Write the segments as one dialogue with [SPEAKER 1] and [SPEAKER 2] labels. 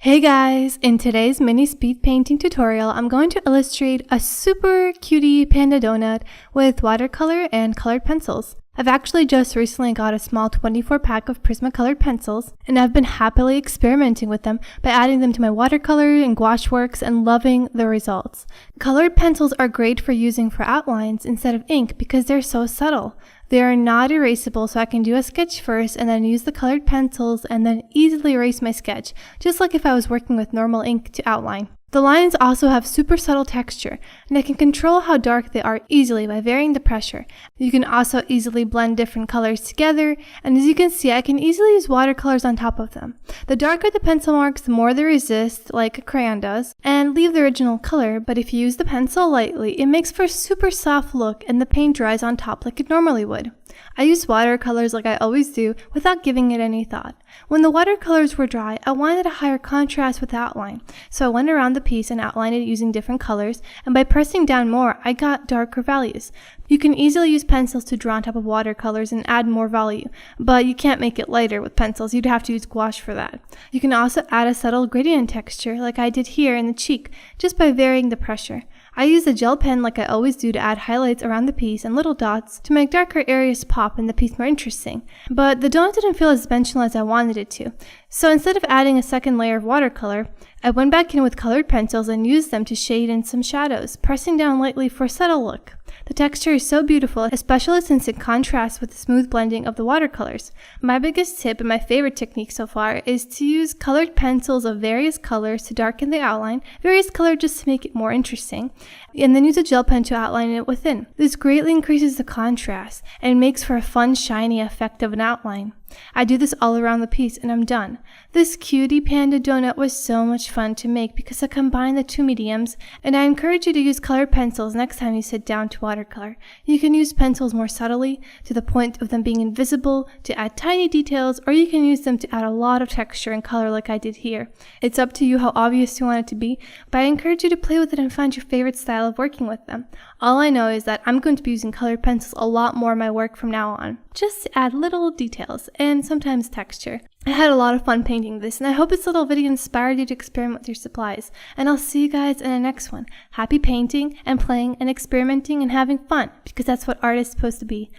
[SPEAKER 1] Hey guys! In today's mini speed painting tutorial, I'm going to illustrate a super cutie panda donut with watercolor and colored pencils. I've actually just recently got a small 24 pack of Prismacolor pencils, and I've been happily experimenting with them by adding them to my watercolor and gouache works and loving the results. Colored pencils are great for using for outlines instead of ink because they're so subtle. They are not erasable, so I can do a sketch first and then use the colored pencils and then easily erase my sketch, just like if I was working with normal ink to outline. The lines also have super subtle texture, and I can control how dark they are easily by varying the pressure. You can also easily blend different colors together, and as you can see, I can easily use watercolors on top of them. The darker the pencil marks, the more they resist, like a crayon does, and leave the original color, but if you use the pencil lightly, it makes for a super soft look and the paint dries on top like it normally would. I used watercolors like I always do without giving it any thought. When the watercolors were dry, I wanted a higher contrast with the outline, so I went around the piece and outlined it using different colors, and by pressing down more, I got darker values. You can easily use pencils to draw on top of watercolors and add more value, but you can't make it lighter with pencils. You'd have to use gouache for that. You can also add a subtle gradient texture like I did here in the cheek, just by varying the pressure. I use a gel pen like I always do to add highlights around the piece and little dots to make darker areas pop and the piece more interesting. But the donut didn't feel as dimensional as I wanted it to. So instead of adding a second layer of watercolor, I went back in with colored pencils and used them to shade in some shadows, pressing down lightly for a subtle look. The texture is so beautiful, especially since it contrasts with the smooth blending of the watercolors. My biggest tip and my favorite technique so far is to use colored pencils of various colors to darken the outline, various colors just to make it more interesting, and then use a gel pen to outline it within. This greatly increases the contrast and makes for a fun, shiny effect of an outline. I do this all around the piece and I'm done. This cutie panda donut was so much fun to make because I combined the two mediums, and I encourage you to use colored pencils next time you sit down to watercolor. You can use pencils more subtly, to the point of them being invisible, to add tiny details, or you can use them to add a lot of texture and color like I did here. It's up to you how obvious you want it to be, but I encourage you to play with it and find your favorite style of working with them. All I know is that I'm going to be using colored pencils a lot more in my work from now on, just to add little details and sometimes texture. I had a lot of fun painting this, and I hope this little video inspired you to experiment with your supplies. And I'll see you guys in the next one. Happy painting and playing and experimenting and having fun, because that's what art is supposed to be.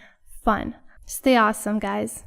[SPEAKER 1] Fun. Stay awesome, guys.